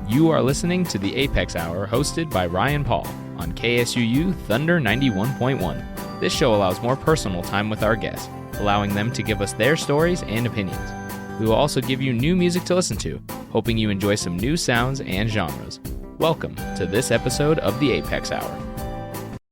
You are listening to the A.P.E.X. Hour hosted by Ryan Paul on KSUU Thunder 91.1. This show allows more personal time with our guests, allowing them to give us their stories and opinions. We will also give you new music to listen to, hoping you enjoy some new sounds and genres. Welcome to this episode of the A.P.E.X. Hour.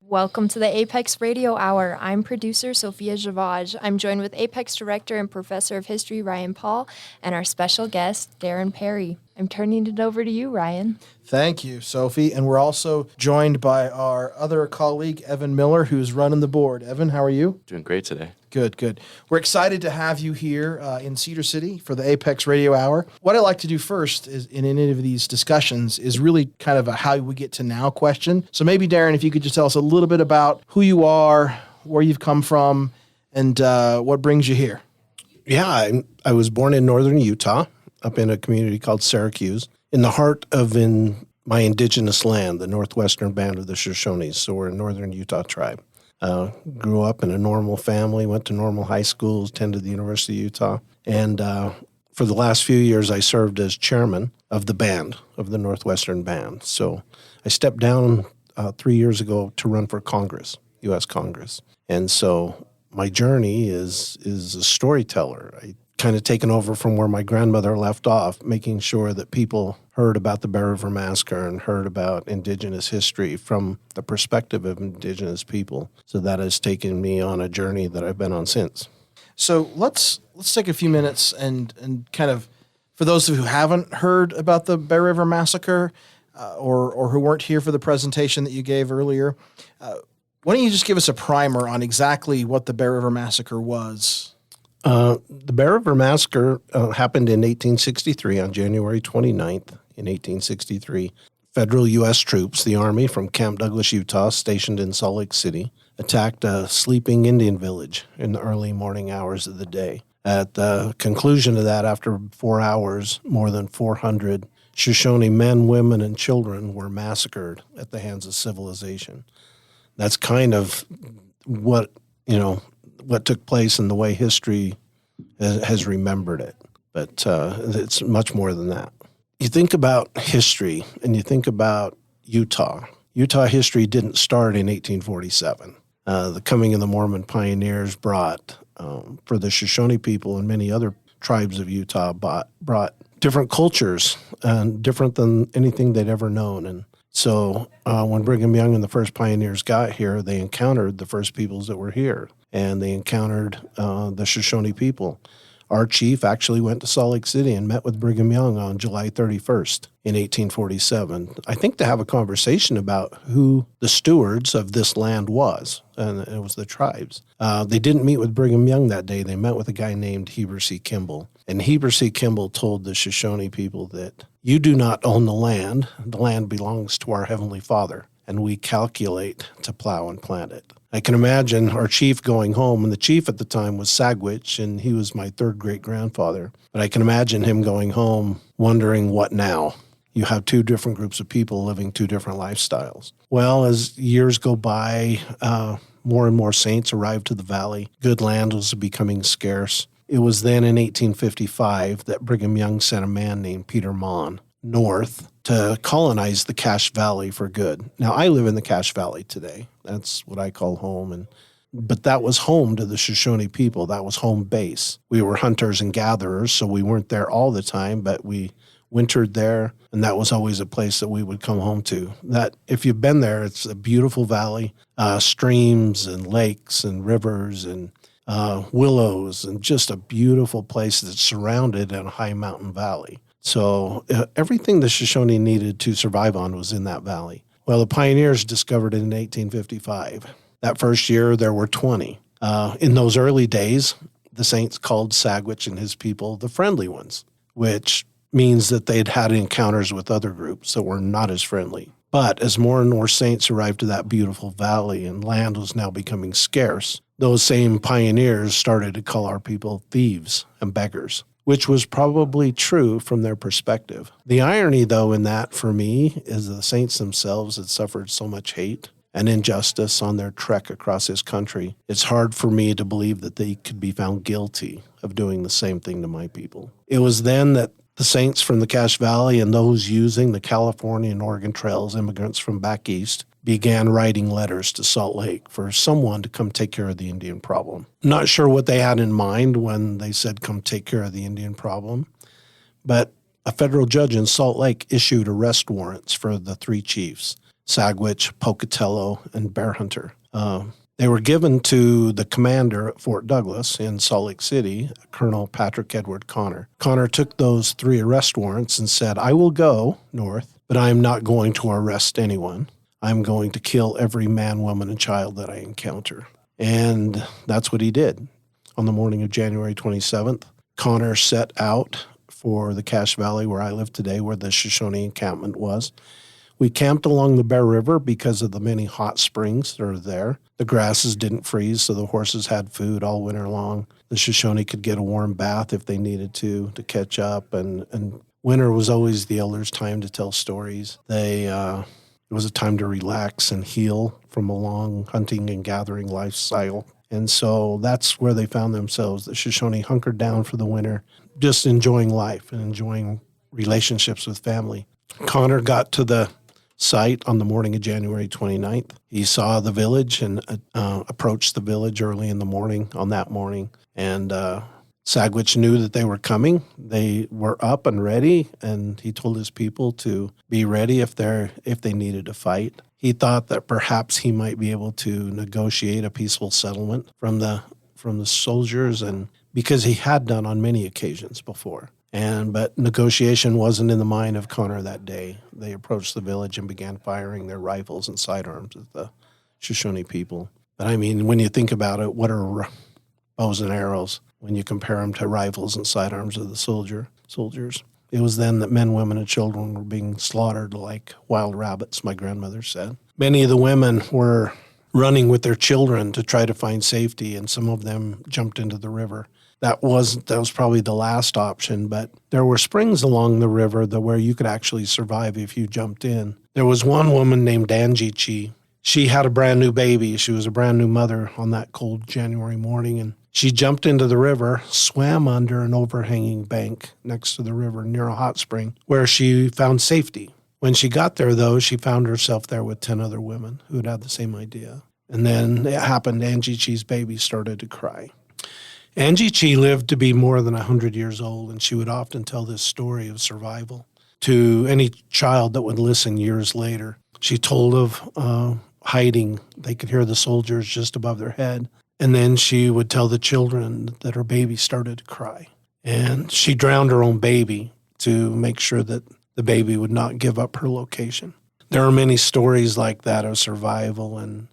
Welcome to the A.P.E.X. Radio Hour. I'm producer Sophia Javage. I'm joined with A.P.E.X. Director and Professor of History Ryan Paul and our special guest, Darren Parry. I'm turning it over to you, Ryan. Thank you, Sophie. And we're also joined by our other colleague, Evan Miller, who's running the board. Evan, how are you? Doing great today. Good. We're excited to have you here in Cedar City for the A.P.E.X. Radio Hour. What I like to do first is in any of these discussions is really kind of a how we get to now question. So maybe, Darren, if you could just tell us a little bit about who you are, where you've come from, and what brings you here. Yeah, I was born in northern Utah, up in a community called Syracuse, in the heart of my indigenous land, the northwestern band of the Shoshones. So we're a northern Utah tribe. Grew up in a normal family, went to normal high schools, attended the University of Utah. And for the last few years, I served as chairman of the band, of the Northwestern Band. So I stepped down 3 years ago to run for Congress, U.S. Congress. And so my journey is a storyteller. I kind of taken over from where my grandmother left off, making sure that people heard about the Bear River Massacre and heard about Indigenous history from the perspective of Indigenous people. So that has taken me on a journey that I've been on since. So let's take a few minutes and kind of, for those who haven't heard about the Bear River Massacre or who weren't here for the presentation that you gave earlier, why don't you just give us a primer on exactly what the Bear River Massacre was? The Bear River Massacre happened in 1863, on January 29th in 1863. Federal U.S. troops, the Army from Camp Douglas, Utah, stationed in Salt Lake City, attacked a sleeping Indian village in the early morning hours of the day. At the conclusion of that, after 4 hours, more than 400 Shoshone men, women, and children were massacred at the hands of civilization. That's kind of what took place and the way history has remembered it. But it's much more than that. You think about history and you think about Utah. Utah history didn't start in 1847. The coming of the Mormon pioneers brought, for the Shoshone people and many other tribes of Utah, brought different cultures and different than anything they'd ever known. And so when Brigham Young and the first pioneers got here, they encountered the first peoples that were here. And they encountered the Shoshone people. Our chief actually went to Salt Lake City and met with Brigham Young on July 31st in 1847, I think to have a conversation about who the stewards of this land was, and it was the tribes. They didn't meet with Brigham Young that day. They met with a guy named Heber C. Kimball. And Heber C. Kimball told the Shoshone people that you do not own the land belongs to our Heavenly Father, and we calculate to plow and plant it. I can imagine our chief going home, and the chief at the time was Sagwitch, and he was my third great-grandfather. But I can imagine him going home wondering, what now? You have two different groups of people living two different lifestyles. Well, as years go by, more and more saints arrived to the valley. Good land was becoming scarce. It was then in 1855 that Brigham Young sent a man named Peter Mon north to colonize the Cache Valley for good. Now, I live in the Cache Valley today. That's what I call home. But that was home to the Shoshone people. That was home base. We were hunters and gatherers, so we weren't there all the time, but we wintered there, and that was always a place that we would come home to. That, if you've been there, it's a beautiful valley, streams and lakes and rivers and willows, and just a beautiful place that's surrounded in a high mountain valley. So everything the Shoshone needed to survive on was in that valley. Well, the pioneers discovered it in 1855. That first year, there were 20. In those early days, the saints called Sagwitch and his people the friendly ones, which means that they'd had encounters with other groups that were not as friendly. But as more and more saints arrived to that beautiful valley and land was now becoming scarce, those same pioneers started to call our people thieves and beggars, which was probably true from their perspective. The irony, though, in that for me is the saints themselves had suffered so much hate and injustice on their trek across this country. It's hard for me to believe that they could be found guilty of doing the same thing to my people. It was then that the Saints from the Cache Valley and those using the California and Oregon trails, immigrants from back east, began writing letters to Salt Lake for someone to come take care of the Indian problem. Not sure what they had in mind when they said come take care of the Indian problem, but a federal judge in Salt Lake issued arrest warrants for the three chiefs, Sagwitch, Pocatello, and Bear Hunter. They were given to the commander at Fort Douglas in Salt Lake City, Colonel Patrick Edward Connor. Connor took those three arrest warrants and said, I will go north, but I am not going to arrest anyone. I'm going to kill every man, woman, and child that I encounter. And that's what he did. On the morning of January 27th, Connor set out for the Cache Valley where I live today, where the Shoshone encampment was. We camped along the Bear River because of the many hot springs that are there. The grasses didn't freeze, so the horses had food all winter long. The Shoshone could get a warm bath if they needed to catch up. And winter was always the elders' time to tell stories. It was a time to relax and heal from a long hunting and gathering lifestyle. And so that's where they found themselves. The Shoshone hunkered down for the winter, just enjoying life and enjoying relationships with family. Connor got to the site on the morning of January 29th. He saw the village and approached the village early in the morning on that morning. And Sagwitch knew that they were coming. They were up and ready, and he told his people to be ready if they needed to fight. He thought that perhaps he might be able to negotiate a peaceful settlement from the soldiers, and because he had done on many occasions before. But negotiation wasn't in the mind of Connor that day. They approached the village and began firing their rifles and sidearms at the Shoshone people. But I mean, when you think about it, what are bows and arrows when you compare them to rifles and sidearms of the soldiers? It was then that men, women, and children were being slaughtered like wild rabbits, my grandmother said. Many of the women were running with their children to try to find safety, and some of them jumped into the river. That was probably the last option, but there were springs along the river where you could actually survive if you jumped in. There was one woman named Angie Chi. She had a brand new baby. She was a brand new mother on that cold January morning, and she jumped into the river, swam under an overhanging bank next to the river near a hot spring where she found safety. When she got there, though, she found herself there with 10 other women who had the same idea. And then it happened. Angie Chi's baby started to cry. Angie Chi lived to be more than 100 years old, and she would often tell this story of survival to any child that would listen years later. She told of hiding. They could hear the soldiers just above their head. And then she would tell the children that her baby started to cry. And she drowned her own baby to make sure that the baby would not give up her location. There are many stories like that of survival and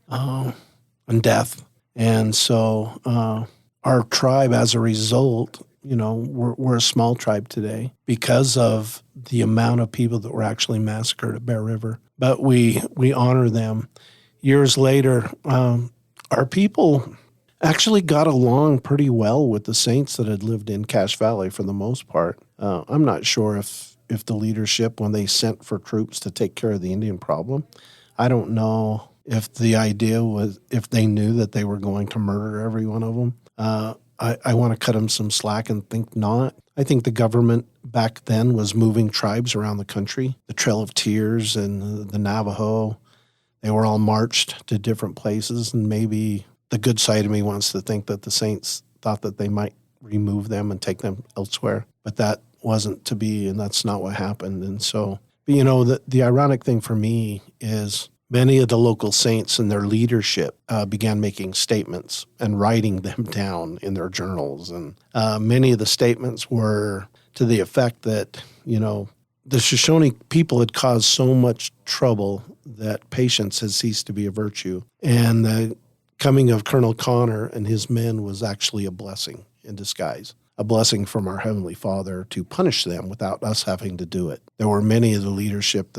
death. And so our tribe, as a result, we're a small tribe today because of the amount of people that were actually massacred at Bear River. But we honor them. Years later, our people actually got along pretty well with the Saints that had lived in Cache Valley for the most part. I'm not sure if the leadership, when they sent for troops to take care of the Indian problem, I don't know if the idea was, if they knew that they were going to murder every one of them. I want to cut them some slack and think not. I think the government back then was moving tribes around the country. The Trail of Tears and the Navajo, they were all marched to different places, and maybe the good side of me wants to think that the Saints thought that they might remove them and take them elsewhere, but that wasn't to be, and that's not what happened. And so, the ironic thing for me is many of the local Saints and their leadership began making statements and writing them down in their journals. And many of the statements were to the effect that, the Shoshone people had caused so much trouble that patience had ceased to be a virtue. And the coming of Colonel Connor and his men was actually a blessing in disguise, a blessing from our Heavenly Father to punish them without us having to do it. There were many of the leadership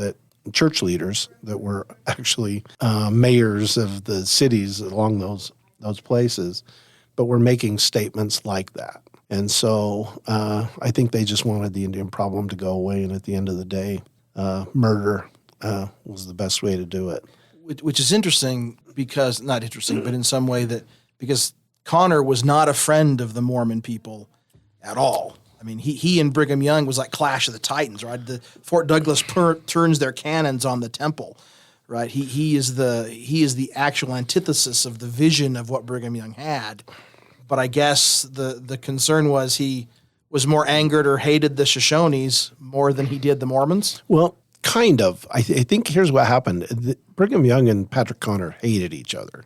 church leaders that were actually mayors of the cities along those places, but were making statements like that. And so I think they just wanted the Indian problem to go away, and at the end of the day, murder was the best way to do it. Which is interesting because, not interesting, but in some way because Connor was not a friend of the Mormon people at all. I mean, he and Brigham Young was like Clash of the Titans, right? The Fort Douglas turns their cannons on the temple, right? He is the actual antithesis of the vision of what Brigham Young had. But I guess the concern was he was more angered or hated the Shoshones more than he did the Mormons. Well, kind of. I think here's what happened. Brigham Young and Patrick Connor hated each other.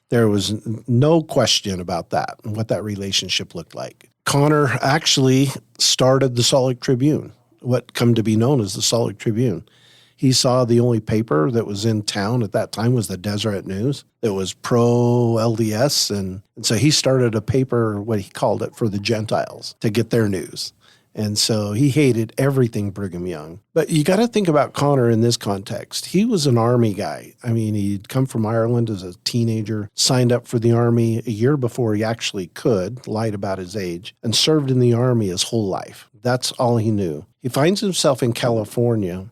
There was no question about that and what that relationship looked like. Connor actually started the Salt Lake Tribune, what come to be known as the Salt Lake Tribune. He saw the only paper that was in town at that time was the Deseret News. It was pro-LDS, and so he started a paper, what he called it, for the Gentiles to get their news. And so he hated everything Brigham Young. But you got to think about Connor in this context. He was an Army guy. I mean, he'd come from Ireland as a teenager, signed up for the Army a year before he actually could, lied about his age, and served in the Army his whole life. That's all he knew. He finds himself in California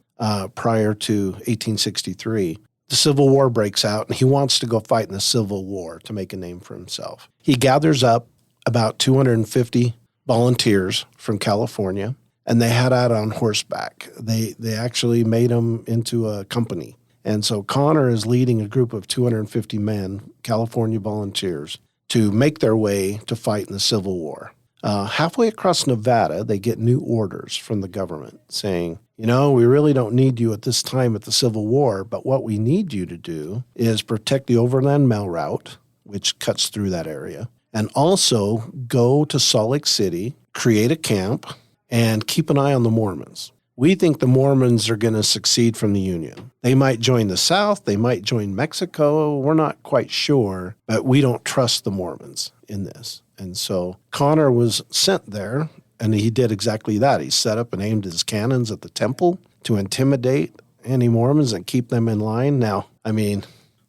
prior to 1863. The Civil War breaks out, and he wants to go fight in the Civil War to make a name for himself. He gathers up about 250 volunteers from California, and they head out on horseback. They actually made them into a company. And so Connor is leading a group of 250 men, California volunteers, to make their way to fight in the Civil War. Halfway across Nevada, they get new orders from the government saying, we really don't need you at this time at the Civil War, but what we need you to do is protect the Overland Mail Route, which cuts through that area, and also go to Salt Lake City, create a camp, and keep an eye on the Mormons. We think the Mormons are going to succeed from the Union. They might join the South. They might join Mexico. We're not quite sure, but we don't trust the Mormons in this. And so Connor was sent there, and he did exactly that. He set up and aimed his cannons at the temple to intimidate any Mormons and keep them in line. Now, I mean,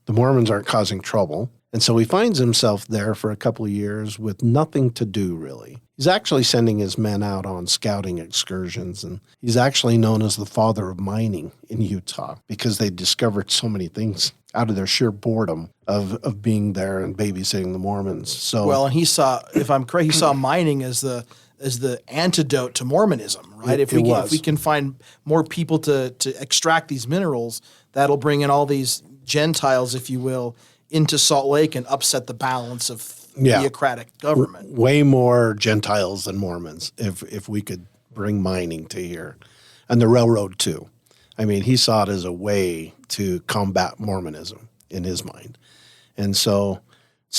the Mormons aren't causing trouble. And so he finds himself there for a couple of years with nothing to do, really. He's actually sending his men out on scouting excursions, and he's actually known as the father of mining in Utah because they discovered so many things out of their sheer boredom of being there and babysitting the Mormons. So, well, and he saw, if I'm correct, he saw mining as the antidote to Mormonism, right? If we can find more people to extract these minerals, that'll bring in all these Gentiles, if you will, into Salt Lake and upset the balance of theocratic government. Way more Gentiles than Mormons if we could bring mining to here. And the railroad too. I mean, he saw it as a way to combat Mormonism in his mind. And so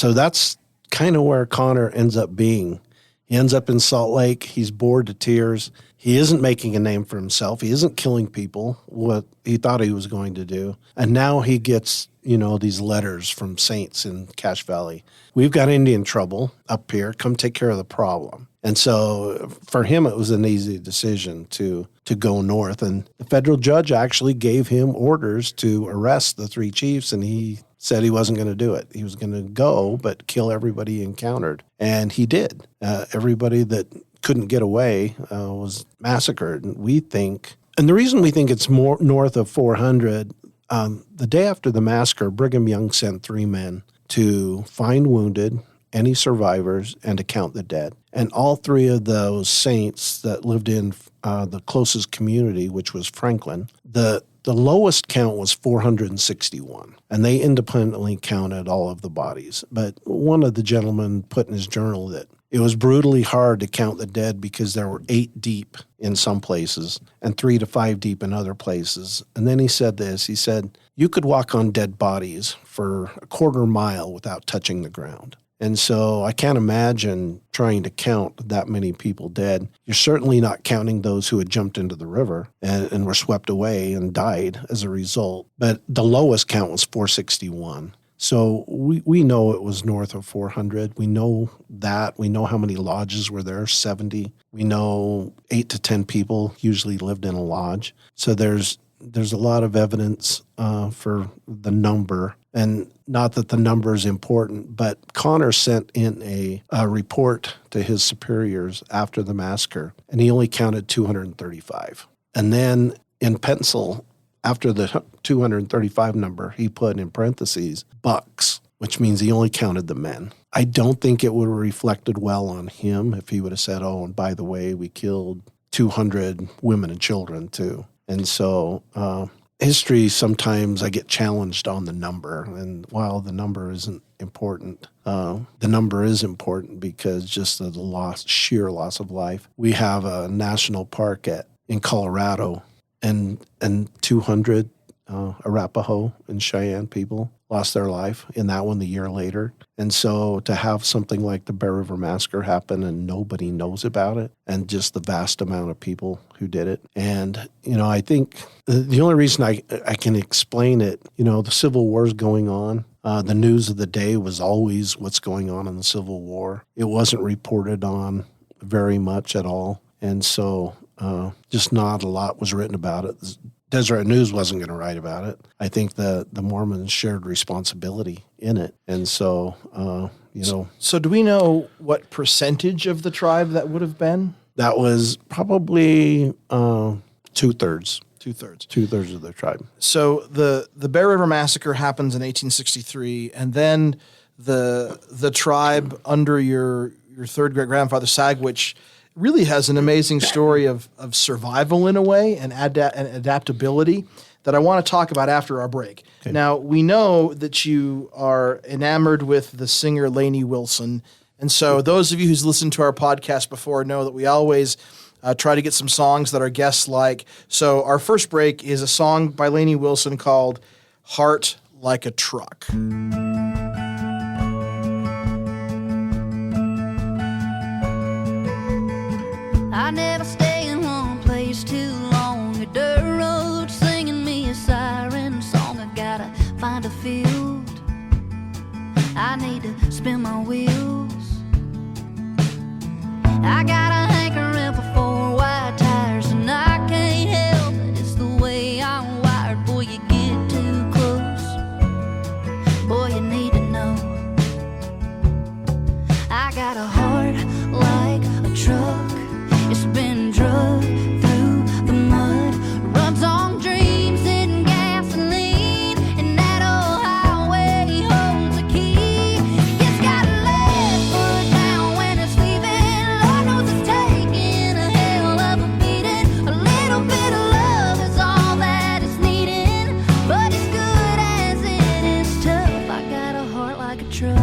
that's kind of where Connor ends up being. He ends up in Salt Lake. He's bored to tears. He isn't making a name for himself. He isn't killing people, what he thought he was going to do. And now he gets, these letters from saints in Cache Valley. We've got Indian trouble up here. Come take care of the problem. And so for him, it was an easy decision to go north. And the federal judge actually gave him orders to arrest the three chiefs, and he said he wasn't going to do it. He was going to go, but kill everybody he encountered. And he did. Everybody that couldn't get away was massacred. And the reason we think it's more north of 400, the day after the massacre, Brigham Young sent 3 men to find wounded, any survivors, and to count the dead. And all 3 of those saints that lived in the closest community, which was Franklin, the lowest count was 461, and they independently counted all of the bodies. But one of the gentlemen put in his journal that it was brutally hard to count the dead because there were 8 deep in some places and 3 to 5 deep in other places. And then he said this, he said, you could walk on dead bodies for a quarter mile without touching the ground. And so I can't imagine trying to count that many people dead. You're certainly not counting those who had jumped into the river and were swept away and died as a result. But the lowest count was 461. So we know it was north of 400. We know that. We know how many lodges were there, 70. We know 8 to 10 people usually lived in a lodge. So there's a lot of evidence for the number. And not that the number is important, but Connor sent in a report to his superiors after the massacre, and he only counted 235. And then in pencil, after the 235 number, he put in parentheses, bucks. which means he only counted the men. I don't think it would have reflected well on him if he would have said, oh, and by the way, we killed 200 women and children too. And so history, sometimes I get challenged on the number. And while the number isn't important, the number is important because just of the sheer loss of life. We have a national park in Colorado, and 200 Arapaho and Cheyenne people lost their life in that one the year later. And so to have something like the Bear River Massacre happen and nobody knows about it, and just the vast amount of people who did it. And, I think the only reason I can explain it, the Civil War is going on. The news of the day was always what's going on in the Civil War. It wasn't reported on very much at all. And so just not a lot was written about it. Deseret News wasn't going to write about it. I think the Mormons shared responsibility in it. And so, So do we know what percentage of the tribe that would have been? That was probably two-thirds. Two-thirds of the tribe. So the Bear River Massacre happens in 1863, and then the tribe under your third great-grandfather, Sagwitch, really has an amazing story of survival in a way and adaptability that I want to talk about after our break. Okay. Now, we know that you are enamored with the singer Lainey Wilson, and so those of you who's listened to our podcast before know that we always try to get some songs that our guests like. So our first break is a song by Lainey Wilson called Heart Like a Truck. I never stay in one place too long. A dirt road singing me a siren song. I gotta find a field. I need to spin my wheels. I got a hankering for 4 wide tires, and I can't help it. It's the way I'm wired. Boy, you get too close. Boy, you need to know. I got a heart like a truck. It's been drugged through the mud, runs on dreams and gasoline, and that old highway holds a key. It's got a left foot down when it's leaving. Lord knows it's taking a hell of a beating. A little bit of love is all that it's needing, but as good as it is tough, I got a heart like a truck.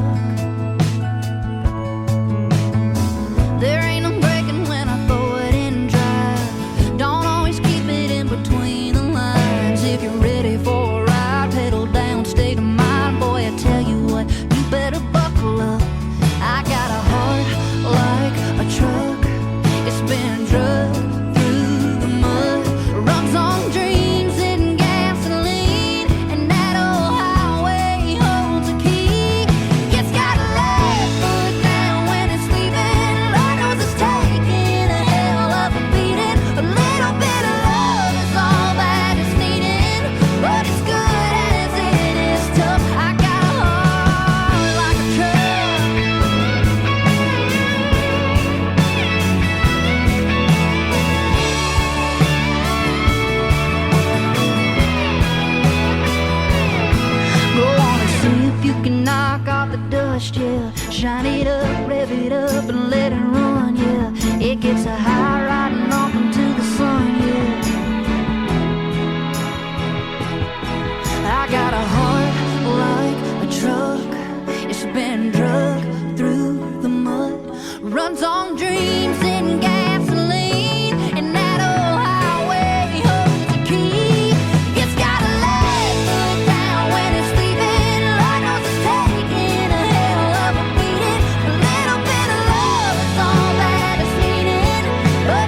There ain't no breaking when I throw it in drive. Don't always keep it in between the lines. If you're ready for a ride, pedal down, state of mind. Boy, I tell you what, you better buckle up. I got a heart like a truck. It's been drugged through the mud, runs on dreams and gasoline, and that old highway holds a key. It's got a left foot down when it's leaving. Lord knows it's taking a hell of a beating. A little bit of love is all that it's needing, but as good as it is tough, I got a heart like a truck. Go on and see if you can knock off the dust, yeah. Shine it up, rev it up, and let it run, yeah. It gets a high riding off into the sun, yeah. I got a heart like a truck. It's been drugged through the mud, runs on dreams and gasoline, and that old highway holds a key. It's got a left foot down when it's leaving. Lord knows it's taking a hell of a beating. A little bit of love is all that it's needing, but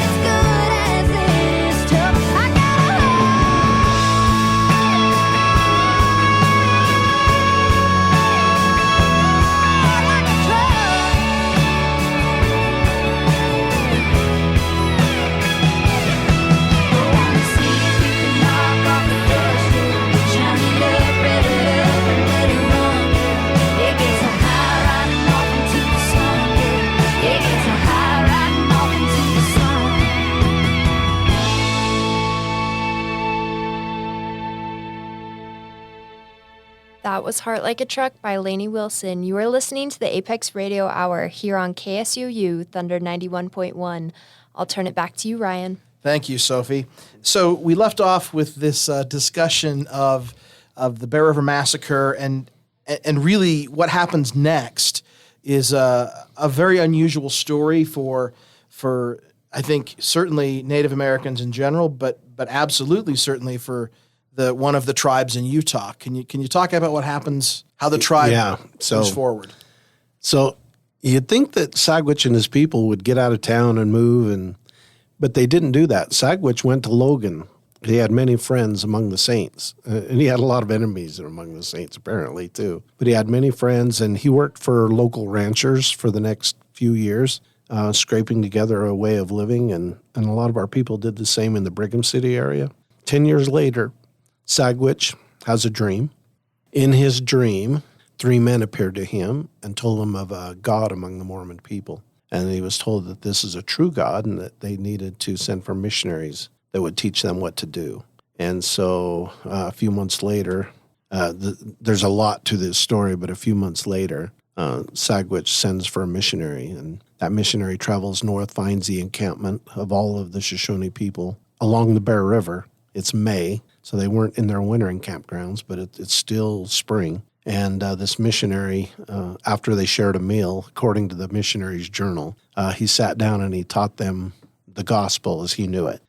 That was Heart Like a Truck by Lainey Wilson. You are listening to the A.P.E.X Radio Hour here on KSUU Thunder 91.1. I'll turn it back to you, Ryan. Thank you, Sophie. So we left off with this discussion of the Bear River Massacre, and really what happens next is a very unusual story for I think certainly Native Americans in general, but absolutely certainly for one of the tribes in Utah. Can you talk about what happens, how the tribe moves forward? So you'd think that Sagwitch and his people would get out of town and move, but they didn't do that. Sagwitch went to Logan. He had many friends among the saints, and he had a lot of enemies among the saints apparently too. But he had many friends, and he worked for local ranchers for the next few years, scraping together a way of living, and a lot of our people did the same in the Brigham City area. 10 years later, Sagwitch has a dream. In his dream, 3 men appeared to him and told him of a God among the Mormon people. And he was told that this is a true God and that they needed to send for missionaries that would teach them what to do. And so a few months later, there's a lot to this story, but a few months later, Sagwitch sends for a missionary, and that missionary travels north, finds the encampment of all of the Shoshone people along the Bear River. It's May, so they weren't in their wintering campgrounds, but it's still spring. And this missionary, after they shared a meal, according to the missionary's journal, he sat down and he taught them the gospel as he knew it.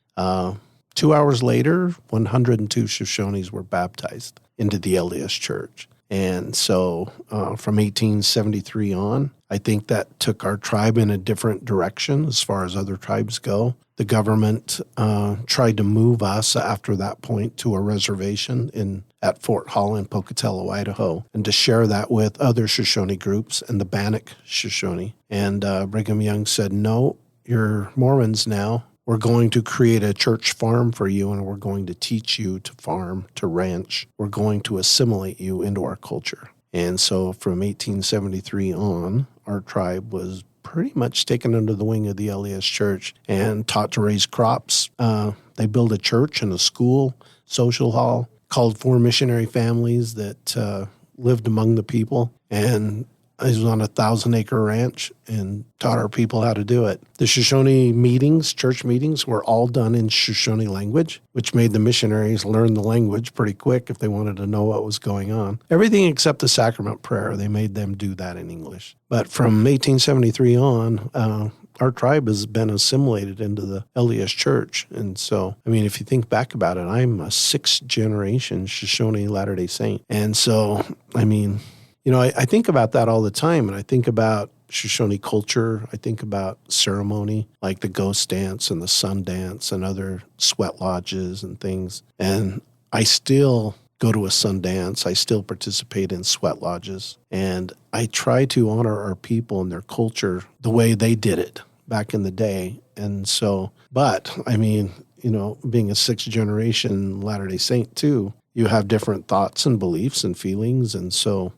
2 hours later, 102 Shoshones were baptized into the LDS Church. And so from 1873 on, I think that took our tribe in a different direction as far as other tribes go. The government tried to move us after that point to a reservation at Fort Hall in Pocatello, Idaho, and to share that with other Shoshone groups and the Bannock Shoshone. And Brigham Young said, no, you're Mormons now. We're going to create a church farm for you, and we're going to teach you to farm, to ranch. We're going to assimilate you into our culture. And so from 1873 on, our tribe was pretty much taken under the wing of the LDS Church and taught to raise crops. They built a church and a school, social hall, called 4 missionary families that lived among the people. And I was on a 1,000-acre ranch and taught our people how to do it. The Shoshone meetings, church meetings, were all done in Shoshone language, which made the missionaries learn the language pretty quick if they wanted to know what was going on. Everything except the sacrament prayer, they made them do that in English. But from 1873 on, our tribe has been assimilated into the LDS Church. And so, I mean, if you think back about it, I'm a 6th-generation Shoshone Latter-day Saint. And so, I mean, you know, I think about that all the time, and I think about Shoshone culture. I think about ceremony, like the ghost dance and the sun dance and other sweat lodges and things. And I still go to a sun dance. I still participate in sweat lodges. And I try to honor our people and their culture the way they did it back in the day. And so, but, I mean, you know, being a 6th-generation Latter-day Saint too, you have different thoughts and beliefs and feelings. And so,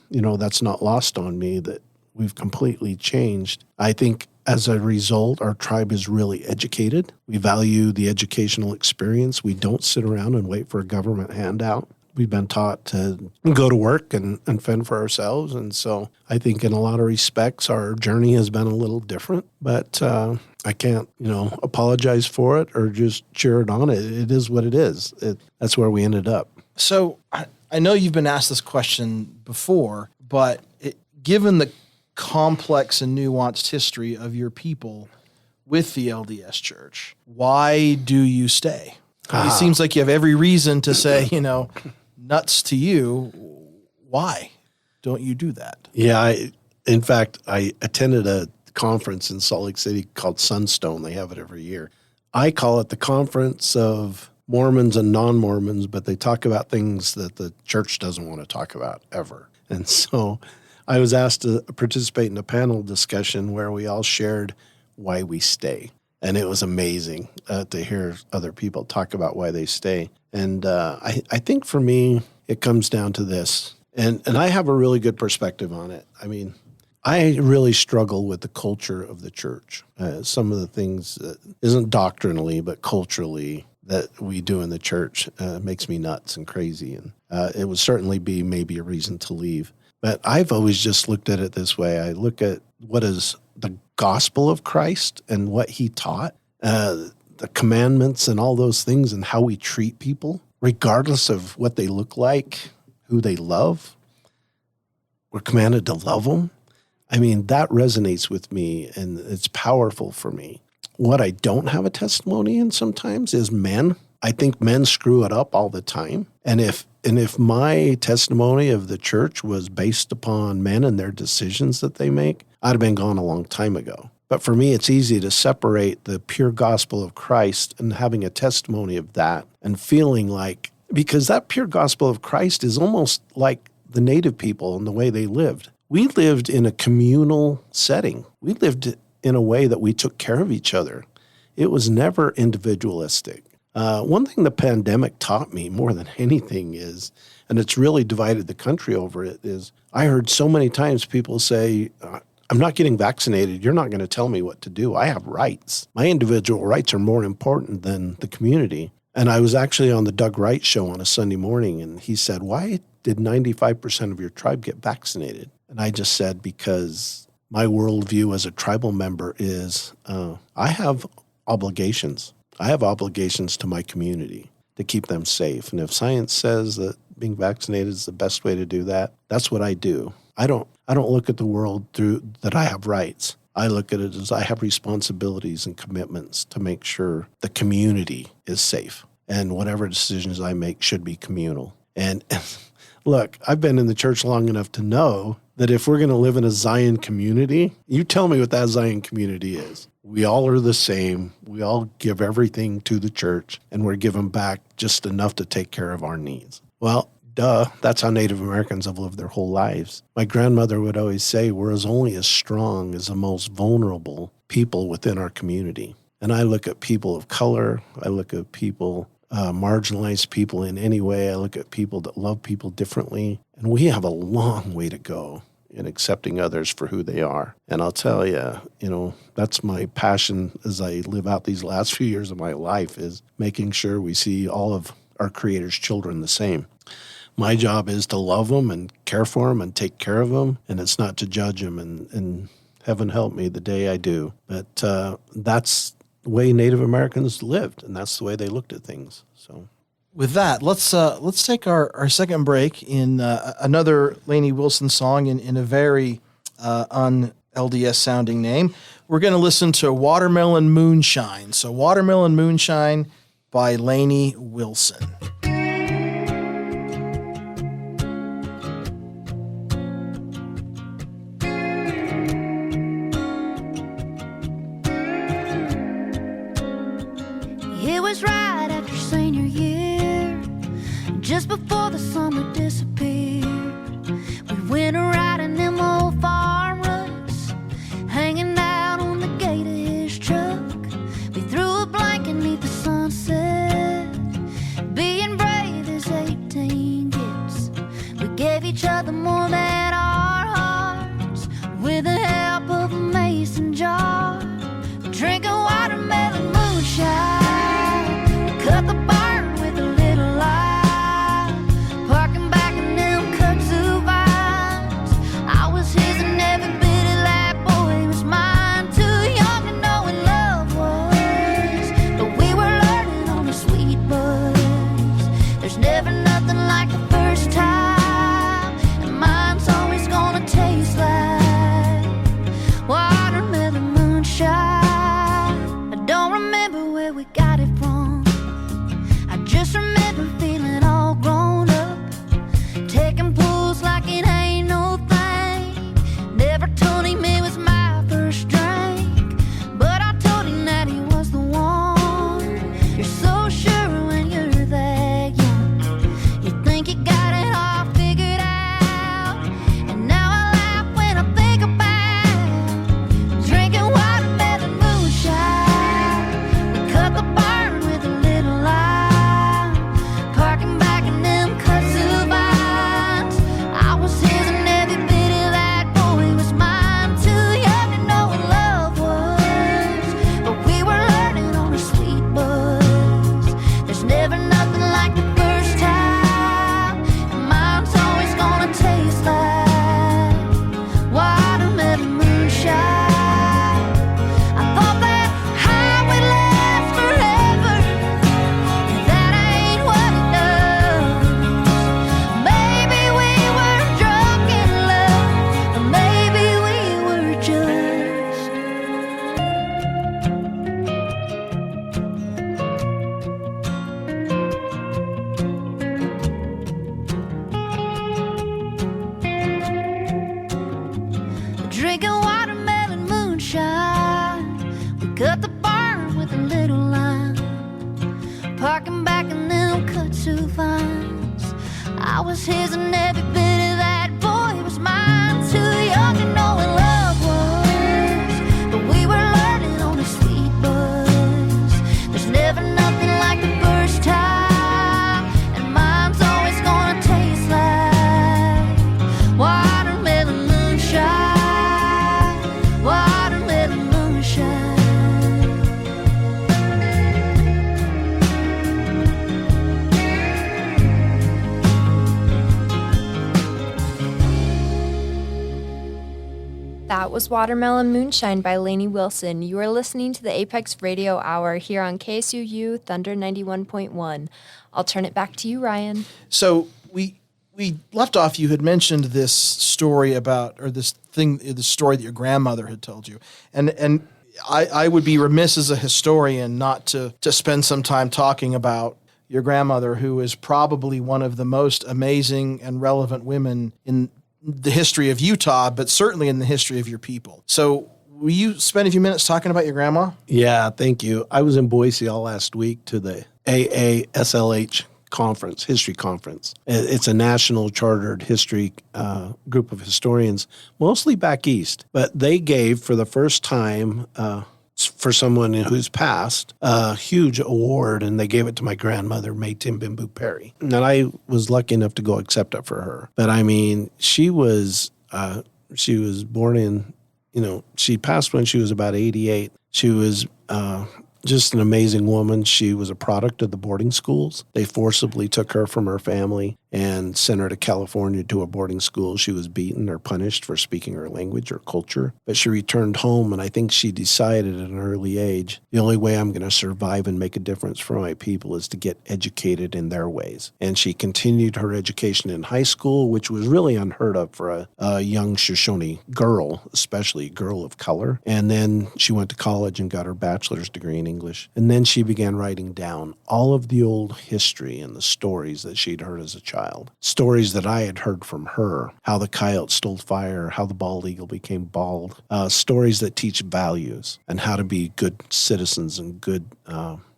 you know, that's not lost on me that we've completely changed. I think as a result, our tribe is really educated. We value the educational experience. We don't sit around and wait for a government handout. We've been taught to go to work and fend for ourselves. And so I think in a lot of respects, our journey has been a little different. But I can't, you know, apologize for it or just cheer it on. It is what it is. That's where we ended up. So I know you've been asked this question before, but given the complex and nuanced history of your people with the LDS Church, why do you stay? It seems like you have every reason to say, you know, nuts to you. Why don't you do that? Yeah, in fact, I attended a conference in Salt Lake City called Sunstone. They have it every year. I call it the Conference of Mormons and Non-Mormons, but they talk about things that the church doesn't want to talk about ever. And so I was asked to participate in a panel discussion where we all shared why we stay. And it was amazing to hear other people talk about why they stay. And I think for me, it comes down to this. And I have a really good perspective on it. I mean, I really struggle with the culture of the church. Some of the things that isn't doctrinally, but culturally that we do in the church makes me nuts and crazy. And it would certainly be maybe a reason to leave. But I've always just looked at it this way. I look at what is the gospel of Christ and what he taught, the commandments and all those things and how we treat people, regardless of what they look like, who they love. We're commanded to love them. I mean, that resonates with me and it's powerful for me. What I don't have a testimony in sometimes is men. I think men screw it up all the time. And if my testimony of the church was based upon men and their decisions that they make, I'd have been gone a long time ago. But for me, it's easy to separate the pure gospel of Christ and having a testimony of that and feeling like, because that pure gospel of Christ is almost like the native people and the way they lived. We lived in a communal setting. We lived in a way that we took care of each other. It was never individualistic. One thing the pandemic taught me more than anything is, and it's really divided the country over it, is I heard so many times people say, I'm not getting vaccinated. You're not going to tell me what to do. I have rights. My individual rights are more important than the community. And I was actually on the Doug Wright show on a Sunday morning, and he said, why did 95% of your tribe get vaccinated? And I just said, because my worldview as a tribal member is I have obligations. I have obligations to my community to keep them safe. And if science says that being vaccinated is the best way to do that, that's what I do. I don't look at the world through that I have rights. I look at it as I have responsibilities and commitments to make sure the community is safe. And whatever decisions I make should be communal. And look, I've been in the church long enough to know that if we're going to live in a Zion community, you tell me what that Zion community is. We all are the same. We all give everything to the church, and we're given back just enough to take care of our needs. Well, duh, that's how Native Americans have lived their whole lives. My grandmother would always say, we're only as strong as the most vulnerable people within our community. And I look at people of color. I look at people, marginalized people in any way. I look at people that love people differently. And we have a long way to go in accepting others for who they are. And I'll tell you, that's my passion as I live out these last few years of my life, is making sure we see all of our Creator's children the same. My job is to love them and care for them and take care of them, and it's not to judge them, and heaven help me the day I do. But that's the way Native Americans lived, and that's the way they looked at things. So, with that, let's take our second break in another Lainey Wilson song in a very un-LDS sounding name. We're going to listen to Watermelon Moonshine. So Watermelon Moonshine by Lainey Wilson. It was right after senior year, just before the summer disappeared. We went riding them old farm ruts, hanging out on the gate of his truck. We threw a blanket neath the sunset, being brave as 18 gets. We gave each other more than our hearts, with the help of a mason jar. Drinking watermelon moonshine, cut the barn with a little light, parking back in them kudzu vines. I was his and every bit of that boy was mine. Too young to know what love was, but we were learning on the sweet buzz. There's never nothing like the first time, and mine's always gonna taste like watermelon moonshine. I don't remember where we got it from, I just remember feeling all grown up, taking pulls like it ain't no thing. Never told him it was my first drink, but I told him that he was the one. You're so sure when you're that young, you think you got it all I was his and every bit of that boy was mine. Too young to know what love was, but we were learning on a sweet buzz. There's never nothing like the first time, and mine's always gonna taste like watermelon moonshine, watermelon moonshine. That was Watermelon Moonshine by Lainey Wilson. You are listening to the A.P.E.X. Radio Hour here on KSUU Thunder 91.1. I'll turn it back to you, Ryan. So we left off. You had mentioned this story about, or this story that your grandmother had told you, and I would be remiss as a historian not to spend some time talking about your grandmother, who is probably one of the most amazing and relevant women in the history of Utah, but certainly in the history of your people. So will you spend a few minutes talking about your grandma? Yeah, thank you. I was in Boise all last week to the AASLH conference, history conference. It's a national chartered history group of historians, mostly back east. But they gave, for the first time, for someone who's passed, a huge award, and they gave it to my grandmother, May Timbimbu Perry. And I was lucky enough to go accept it for her. But I mean, she was born in, she passed when she was about 88. She was just an amazing woman. She was a product of the boarding schools. They forcibly took her from her family and sent her to California to a boarding school. She was beaten or punished for speaking her language or culture. But she returned home, and I think she decided at an early age, the only way I'm going to survive and make a difference for my people is to get educated in their ways. And she continued her education in high school, which was really unheard of for a young Shoshone girl, especially a girl of color. And then she went to college and got her bachelor's degree in English. And then she began writing down all of the old history and the stories that she'd heard as a child. Stories that I had heard from her, how the coyote stole fire, how the bald eagle became bald, stories that teach values and how to be good citizens and good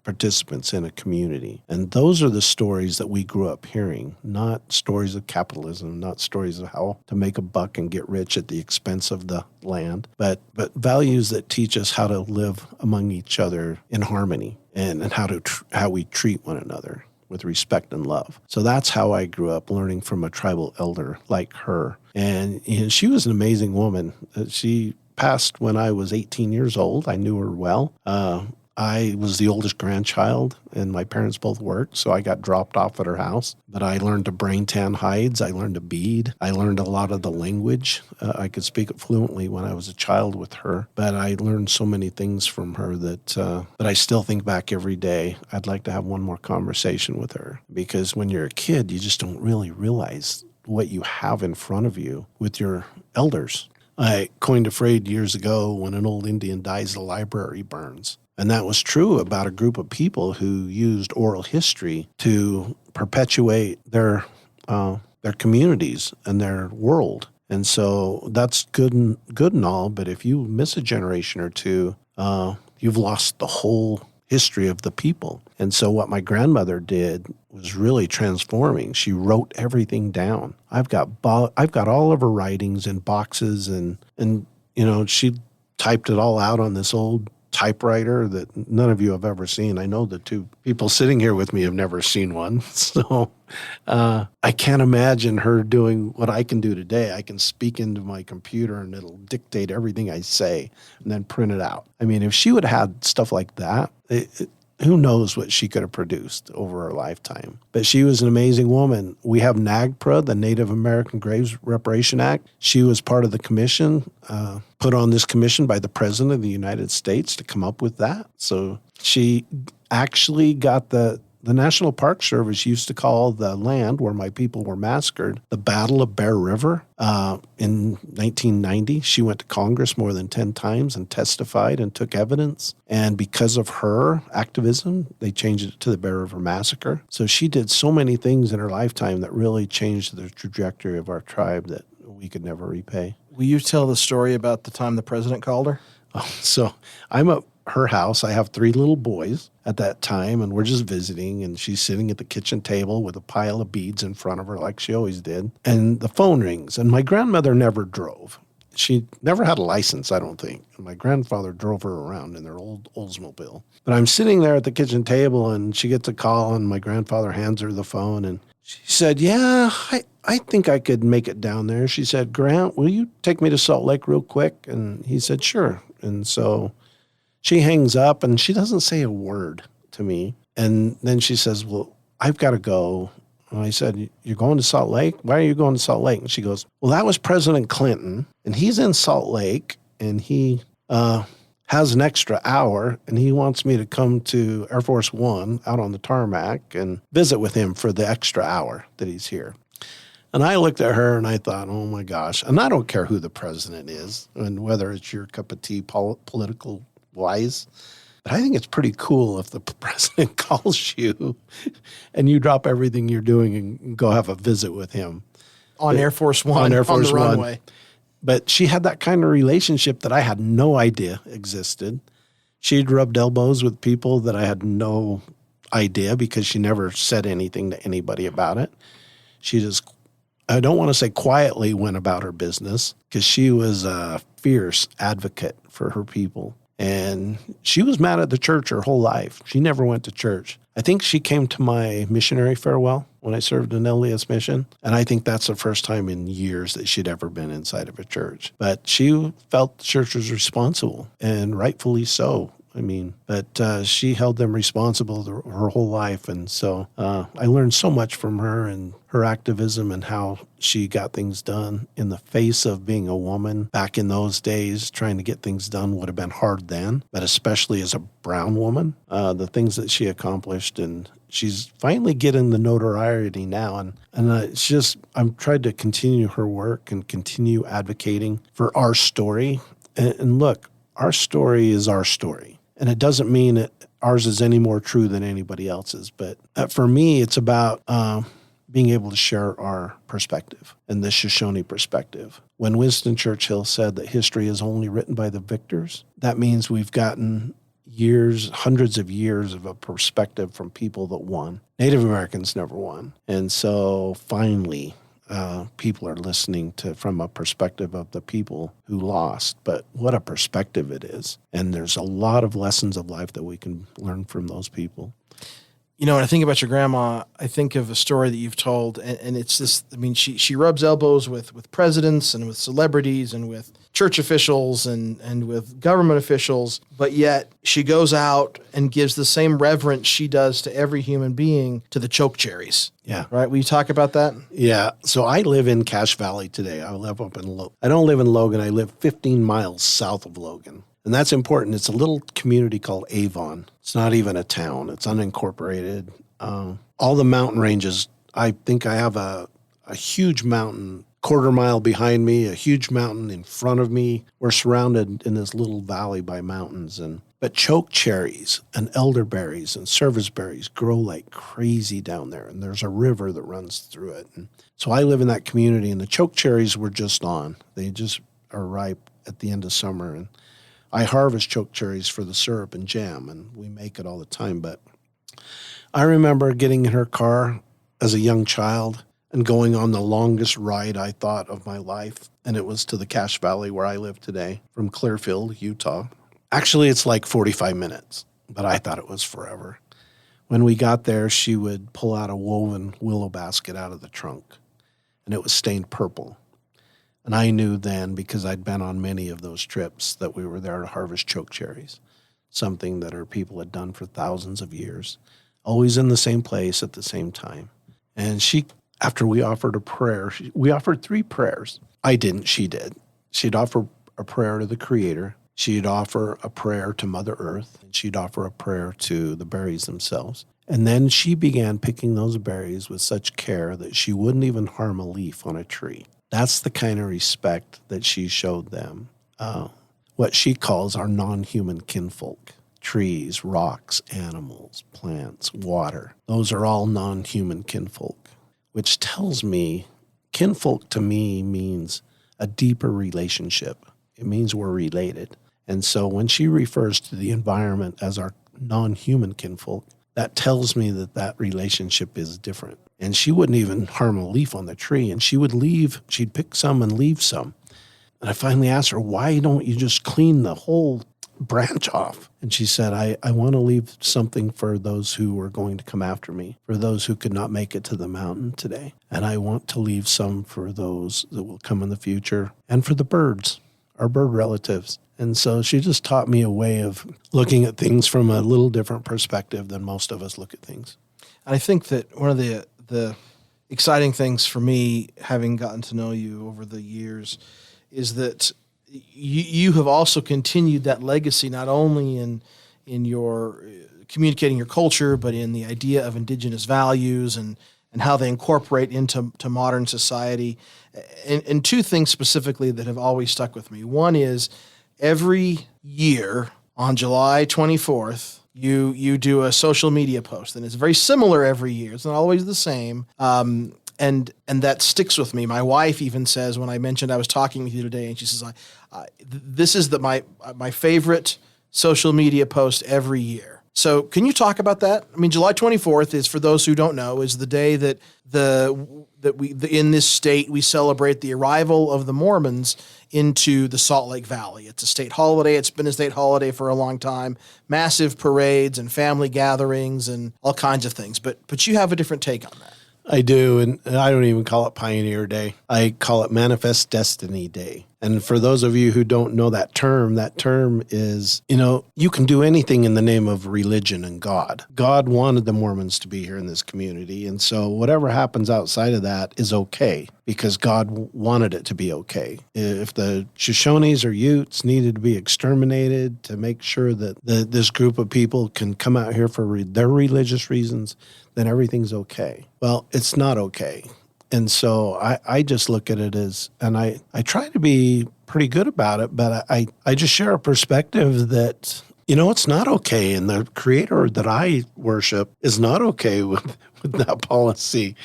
participants in a community. And those are the stories that we grew up hearing, not stories of capitalism, not stories of how to make a buck and get rich at the expense of the land, but values that teach us how to live among each other in harmony and how we treat one another with respect and love. So that's how I grew up, learning from a tribal elder like her. And she was an amazing woman. She passed when I was 18 years old. I knew her well. I was the oldest grandchild, and my parents both worked, so I got dropped off at her house. But I learned to brain tan hides. I learned to bead. I learned a lot of the language. I could speak it fluently when I was a child with her. But I learned so many things from her that I still think back every day. I'd like to have one more conversation with her, because when you're a kid, you just don't really realize what you have in front of you with your elders. I coined a phrase years ago, when an old Indian dies, the library burns. And that was true about a group of people who used oral history to perpetuate their communities and their world. And so that's good and all, but if you miss a generation or two, you've lost the whole history of the people. And so what my grandmother did was really transforming. She wrote everything down. I've got all of her writings in boxes, and she typed it all out on this old typewriter that none of you have ever seen. I know the two people sitting here with me have never seen one. So I can't imagine her doing what I can do today. I can speak into my computer and it'll dictate everything I say and then print it out. I mean, if she would have had stuff like that, who knows what she could have produced over her lifetime. But she was an amazing woman. We have NAGPRA, the Native American Graves Reparation Act. She was part of the commission, put on this commission by the President of the United States to come up with that. So she actually got the National Park Service used to call the land where my people were massacred the Battle of Bear River. In 1990, she went to Congress more than 10 times and testified and took evidence. And because of her activism, they changed it to the Bear River Massacre. So she did so many things in her lifetime that really changed the trajectory of our tribe that we could never repay. Will you tell the story about the time the president called her? Oh, so I'm a her house. I have 3 little boys at that time, and we're just visiting, and she's sitting at the kitchen table with a pile of beads in front of her like she always did. And the phone rings, and my grandmother never drove. She never had a license, I don't think. And my grandfather drove her around in their old Oldsmobile. But I'm sitting there at the kitchen table, and she gets a call, and my grandfather hands her the phone, and she said, yeah, I think I could make it down there. She said, Grant, will you take me to Salt Lake real quick? And he said, sure. And so she hangs up, and she doesn't say a word to me. And then she says, well, I've got to go. And I said, you're going to Salt Lake? Why are you going to Salt Lake? And she goes, well, that was President Clinton, and he's in Salt Lake, and he has an extra hour, and he wants me to come to Air Force One out on the tarmac and visit with him for the extra hour that he's here. And I looked at her, and I thought, oh, my gosh. And I don't care who the president is and whether it's your cup of tea political-wise. But I think it's pretty cool if the president calls you and you drop everything you're doing and go have a visit with him. On Air Force One, on the runway. But she had that kind of relationship that I had no idea existed. She'd rubbed elbows with people that I had no idea because she never said anything to anybody about it. She just, I don't want to say quietly, went about her business because she was a fierce advocate for her people. And she was mad at the church her whole life. She never went to church. I think she came to my missionary farewell when I served in LDS mission. And I think that's the first time in years that she'd ever been inside of a church. But she felt the church was responsible, and rightfully so. I mean, but she held them responsible her whole life. And so I learned so much from her and her activism and how she got things done in the face of being a woman. Back in those days, trying to get things done would have been hard then, but especially as a brown woman, the things that she accomplished. And she's finally getting the notoriety now. And it's just, I'm trying to continue her work and continue advocating for our story. And look, our story is our story. And it doesn't mean that ours is any more true than anybody else's. But for me, it's about being able to share our perspective and the Shoshone perspective. When Winston Churchill said that history is only written by the victors, that means we've gotten years, hundreds of years of a perspective from people that won. Native Americans never won. And so finally, people are listening to from a perspective of the people who lost, but what a perspective it is. And there's a lot of lessons of life that we can learn from those people. You know, when I think about your grandma, I think of a story that you've told, and it's this, I mean, she rubs elbows with presidents and with celebrities and with church officials and with government officials, but yet she goes out and gives the same reverence she does to every human being to the choke cherries. Yeah. Right? Will you talk about that? Yeah. So I live in Cache Valley today. I live up in I don't live in Logan. I live 15 miles south of Logan. And that's important. It's a little community called Avon. It's not even a town. It's unincorporated. All the mountain ranges, I think I have a huge mountain quarter mile behind me, a huge mountain in front of me. We're surrounded in this little valley by mountains. But choke cherries and elderberries and serviceberries grow like crazy down there. And there's a river that runs through it. And so I live in that community, and the choke cherries were just on. They just are ripe at the end of summer. And I harvest choke cherries for the syrup and jam, and we make it all the time. But I remember getting in her car as a young child and going on the longest ride, I thought, of my life. And it was to the Cache Valley where I live today from Clearfield, Utah. Actually, it's like 45 minutes, but I thought it was forever. When we got there, she would pull out a woven willow basket out of the trunk, and it was stained purple. And I knew then, because I'd been on many of those trips, that we were there to harvest choke cherries, something that our people had done for thousands of years, always in the same place at the same time. And she, after we offered a prayer, we offered 3 prayers. I didn't, she did. She'd offer a prayer to the Creator. She'd offer a prayer to Mother Earth. And she'd offer a prayer to the berries themselves. And then she began picking those berries with such care that she wouldn't even harm a leaf on a tree. That's the kind of respect that she showed them, what she calls our non-human kinfolk. Trees, rocks, animals, plants, water. Those are all non-human kinfolk, which tells me kinfolk to me means a deeper relationship. It means we're related. And so when she refers to the environment as our non-human kinfolk, that tells me that that relationship is different. And she wouldn't even harm a leaf on the tree. And she'd pick some and leave some. And I finally asked her, why don't you just clean the whole branch off? And she said, I want to leave something for those who were going to come after me, for those who could not make it to the mountain today. And I want to leave some for those that will come in the future and for the birds, our bird relatives. And so she just taught me a way of looking at things from a little different perspective than most of us look at things. I think that one of the exciting things for me, having gotten to know you over the years, is that you have also continued that legacy, not only in your communicating your culture, but in the idea of indigenous values and how they incorporate into modern society. And two things specifically that have always stuck with me. One is every year on July 24th, you do a social media post, and it's very similar every year. It's not always the same. And that sticks with me. My wife even says, when I mentioned I was talking with you today, and she says, this is my favorite social media post every year. So can you talk about that? I mean, July 24th is, for those who don't know, is the day that in this state we celebrate the arrival of the Mormons into the Salt Lake Valley. It's a state holiday. It's been a state holiday for a long time. Massive parades and family gatherings and all kinds of things. But you have a different take on that. I do, and I don't even call it Pioneer Day. I call it Manifest Destiny Day. And for those of you who don't know that term is, you can do anything in the name of religion and God. God wanted the Mormons to be here in this community, and so whatever happens outside of that is okay, because God wanted it to be okay. If the Shoshones or Utes needed to be exterminated to make sure that this group of people can come out here for their religious reasons, then everything's okay. Well, it's not okay. And so I just look at it as, and I try to be pretty good about it, but I just share a perspective that, it's not okay. And the creator that I worship is not okay with that policy.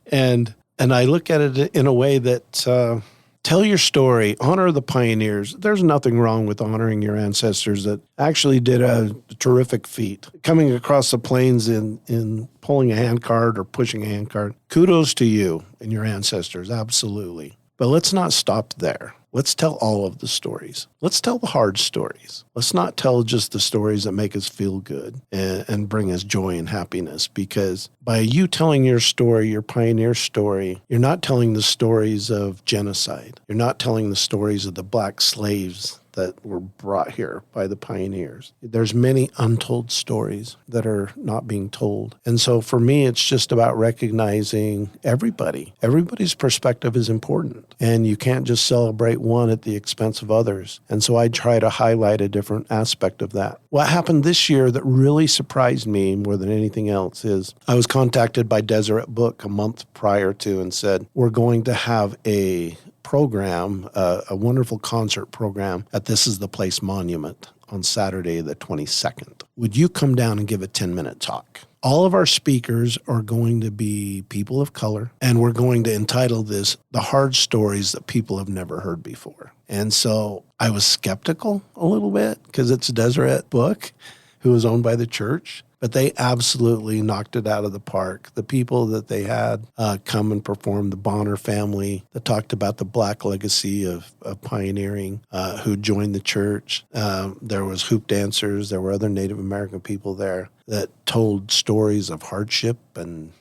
And I look at it in a way that, tell your story, honor the pioneers. There's nothing wrong with honoring your ancestors that actually did a terrific feat. Coming across the plains in pulling a handcart or pushing a handcart, kudos to you and your ancestors, absolutely. But let's not stop there. Let's tell all of the stories. Let's tell the hard stories. Let's not tell just the stories that make us feel good and bring us joy and happiness, because by you telling your story, your pioneer story, you're not telling the stories of genocide. You're not telling the stories of the black slaves that were brought here by the pioneers. There's many untold stories that are not being told. And so for me, it's just about recognizing everybody. Everybody's perspective is important, and you can't just celebrate one at the expense of others. And so I try to highlight a different aspect of that. What happened this year that really surprised me more than anything else is I was contacted by Deseret Book a month prior to and said, we're going to have a program, a wonderful concert program at This Is the Place Monument on Saturday the 22nd. Would you come down and give a 10-minute talk? All of our speakers are going to be people of color, and we're going to entitle this The Hard Stories That People Have Never Heard Before. And so I was skeptical a little bit because it's a Deseret Book who is owned by the church. But they absolutely knocked it out of the park. The people that they had come and perform, the Bonner family that talked about the black legacy of pioneering, who joined the church. There was hoop dancers. There were other Native American people there that told stories of hardship and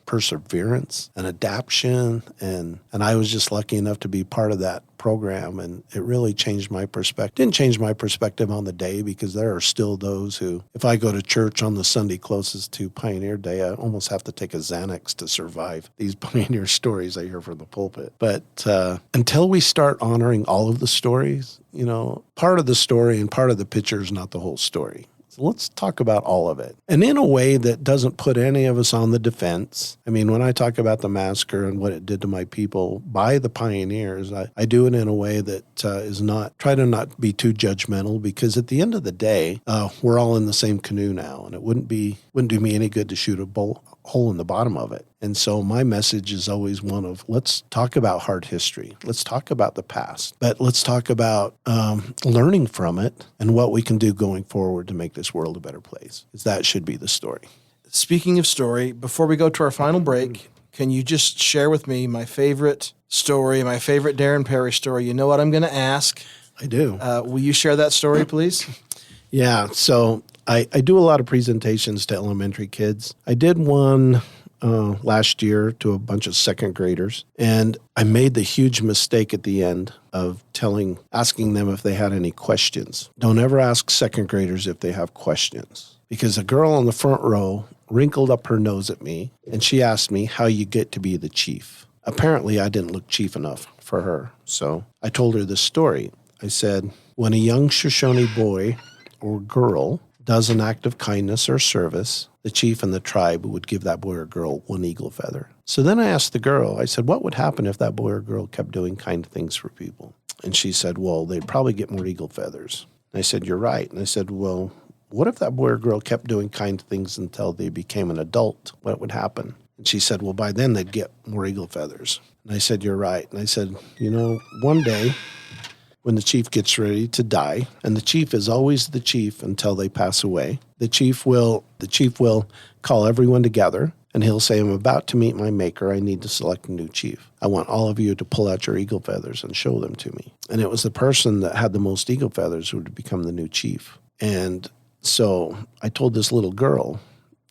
perseverance and adaptation. And I was just lucky enough to be part of that program. And it really changed my perspective. Didn't change my perspective on the day, because there are still those who, if I go to church on the Sunday closest to Pioneer Day, I almost have to take a Xanax to survive these pioneer stories I hear from the pulpit. But until we start honoring all of the stories, part of the story and part of the picture is not the whole story. Let's talk about all of it. And in a way that doesn't put any of us on the defense. I mean, when I talk about the massacre and what it did to my people by the pioneers, I do it in a way that try to not be too judgmental, because at the end of the day, we're all in the same canoe now, and it wouldn't do me any good to shoot a hole in the bottom of it. And so my message is always one of, let's talk about hard history. Let's talk about the past, but let's talk about learning from it and what we can do going forward to make this world a better place. Because that should be the story. Speaking of story, before we go to our final break, can you just share with me my favorite story, my favorite Darren Parry story? You know what I'm going to ask. I do. Will you share that story, please? Yeah. So I do a lot of presentations to elementary kids. I did one last year to a bunch of second graders, and I made the huge mistake at the end of asking them if they had any questions. Don't ever ask second graders if they have questions, because a girl in the front row wrinkled up her nose at me, and she asked me how you get to be the chief. Apparently, I didn't look chief enough for her, so I told her this story. I said, when a young Shoshone boy or girl does an act of kindness or service, the chief and the tribe would give that boy or girl one eagle feather. So then I asked the girl, I said, what would happen if that boy or girl kept doing kind things for people? And she said, well, they'd probably get more eagle feathers. And I said, you're right. And I said, well, what if that boy or girl kept doing kind things until they became an adult? What would happen? And she said, well, by then they'd get more eagle feathers. And I said, you're right. And I said, one day when the chief gets ready to die, and the chief is always the chief until they pass away, the chief will call everyone together, and he'll say, I'm about to meet my maker. I need to select a new chief. I want all of you to pull out your eagle feathers and show them to me. And it was the person that had the most eagle feathers who would become the new chief. And so I told this little girl,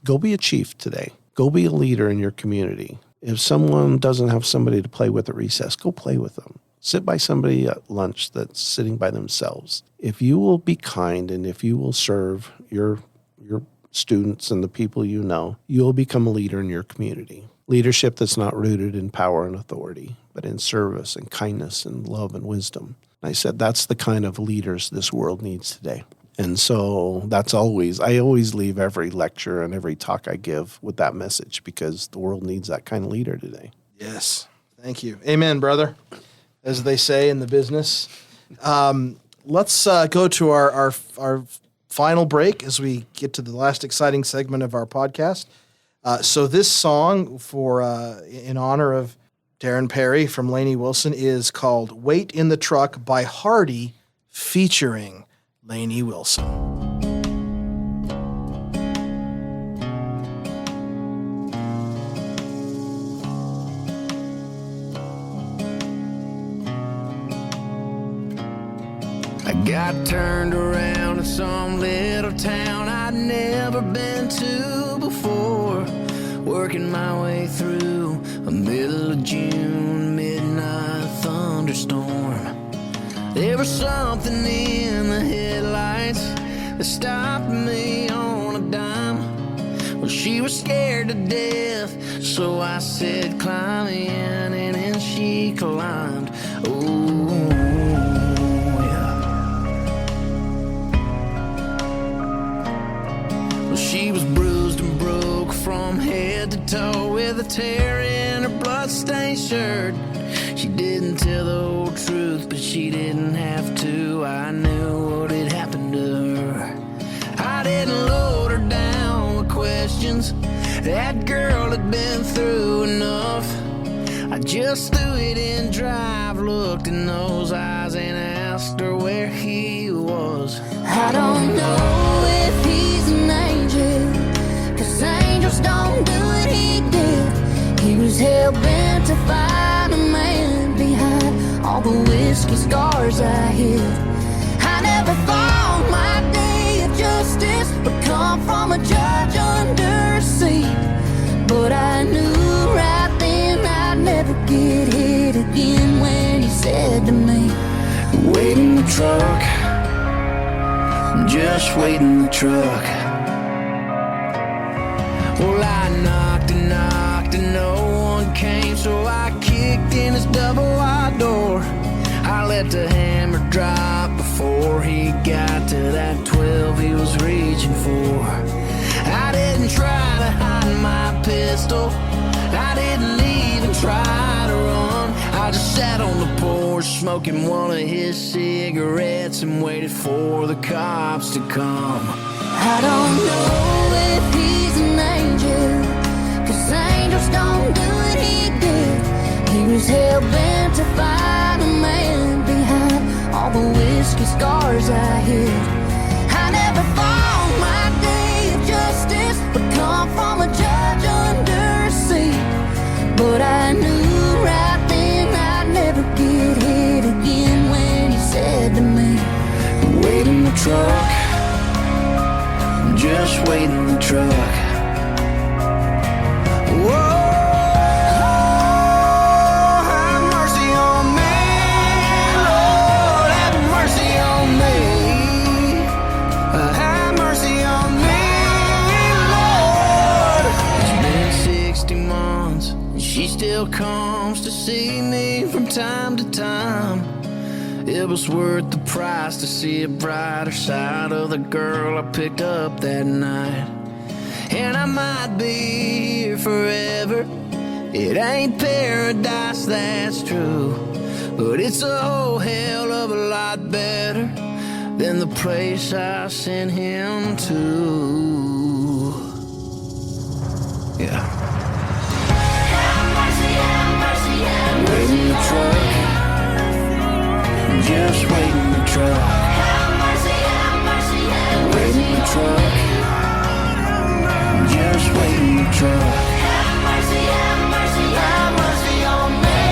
go be a chief today. Go be a leader in your community. If someone doesn't have somebody to play with at recess, go play with them. Sit by somebody at lunch that's sitting by themselves. If you will be kind and if you will serve your students and the people you know, you'll become a leader in your community. Leadership that's not rooted in power and authority, but in service and kindness and love and wisdom. And I said, that's the kind of leaders this world needs today. And so I always leave every lecture and every talk I give with that message, because the world needs that kind of leader today. Yes. Thank you. Amen, brother, as they say in the business. Let's go to our final break as we get to the last exciting segment of our podcast. So this song in honor of Darren Parry from Lainey Wilson is called Wait in the Truck by Hardy, featuring Lainey Wilson. I got turned around in some little town I'd never been to before, working my way through a middle of June midnight thunderstorm. There was something in the headlights that stopped me on a dime. Well, she was scared to death, so I said, climb in, and then she climbed. Oh, yeah. Well, she was bruised and broke from head to toe, with a tear in her bloodstained shirt. She didn't tell the whole truth, but she didn't have to. I knew what had happened to her. I didn't load her down with questions. That girl had been through enough. I just threw it in drive, looked in those eyes, and asked her where he was. I don't know if he's an angel, 'cause angels don't do what he did. He was hell-bent to find a man behind all the whiskey scars I hid. I never thought my day of justice would come from a judge under a seat, but I knew right then I'd never get hit again when he said to me, wait in the truck, just wait in the truck. Well, I knocked and knocked and no one came, so I kicked in his double-wide door. I let the hammer drop before he got to that 12 he was reaching for. I didn't try to hide my pistol, I didn't even try to run. I just sat on the porch smoking one of his cigarettes and waited for the cops to come. I don't know if he's an angel, 'cause hell-bent to find a man behind all the whiskey scars I hid. I never thought my day of justice would come from a judge under a seat, but I knew right then I'd never get hit again when you said to me, Wait in the truck, just wait in the truck. Whoa. She still comes to see me from time to time. It was worth the price to see a brighter side of the girl I picked up that night. And I might be here forever. It ain't paradise, that's true, but it's a whole hell of a lot better than the place I sent him to. Yeah. Wait in the truck, just wait in the truck. Wait in the truck, just wait in the truck. Have mercy on me,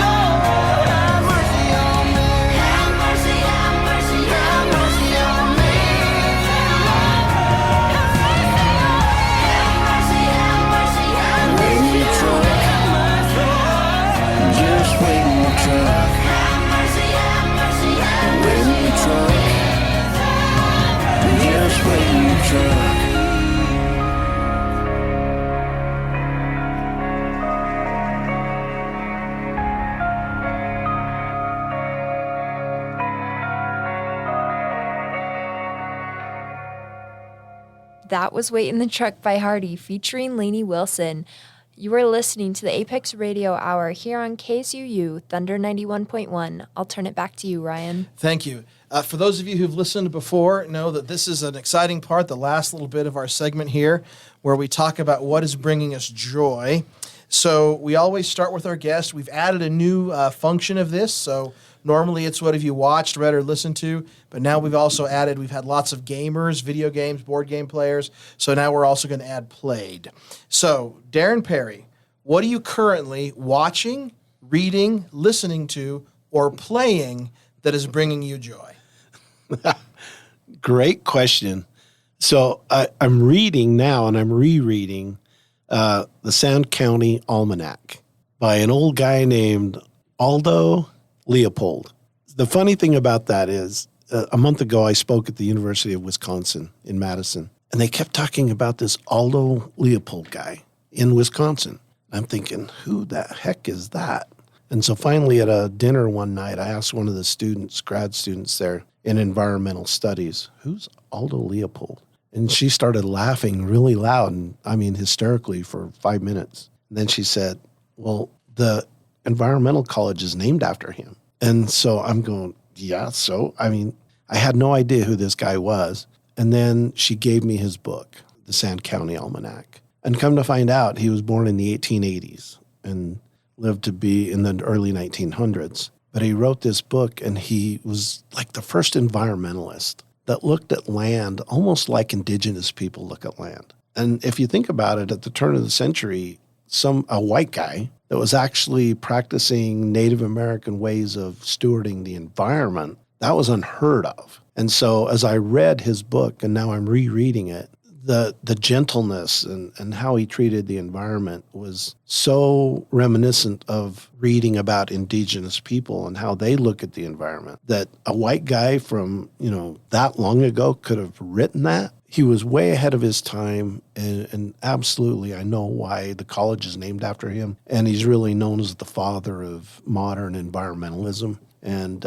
Lord, have mercy on me. Have mercy on me, Lord. Wait in the truck. Just wait in the truck. Wait in the truck. Just wait in the truck. That was Wait in the Truck by Hardy, featuring Lainey Wilson. You are listening to the A.P.E.X. Radio Hour here on KSUU, Thunder 91.1. I'll turn it back to you, Ryan. Thank you. For those of you who've listened before, know that this is an exciting part, the last little bit of our segment here, where we talk about what is bringing us joy. So we always start with our guest. We've added a new function of this. So normally it's what have you watched, read, or listened to, but now we've had lots of gamers, video games, board game players. So now we're also going to add played. So Darren Parry, what are you currently watching, reading, listening to, or playing that is bringing you joy? Great question. So I'm reading now, and I'm rereading the Sound County Almanac by an old guy named Aldo Leopold. The funny thing about that is, a month ago I spoke at the University of Wisconsin in Madison, and they kept talking about this Aldo Leopold guy in Wisconsin. I'm thinking, who the heck is that? And so finally at a dinner one night, I asked one of the students, grad students there in environmental studies, who's Aldo Leopold? And she started laughing really loud, and I mean hysterically, for 5 minutes. And then she said, well, the environmental college is named after him. And so I'm going, yeah, so, I mean, I had no idea who this guy was. And then she gave me his book, the Sand County Almanac. And come to find out, he was born in the 1880s and lived to be in the early 1900s. But he wrote this book, and he was like the first environmentalist that looked at land almost like indigenous people look at land. And if you think about it, at the turn of the century, a white guy that was actually practicing Native American ways of stewarding the environment, that was unheard of. And so as I read his book, and now I'm rereading it, the gentleness and how he treated the environment was so reminiscent of reading about indigenous people and how they look at the environment, that a white guy from, that long ago could have written that. He was way ahead of his time, and absolutely I know why the college is named after him. And he's really known as the father of modern environmentalism. And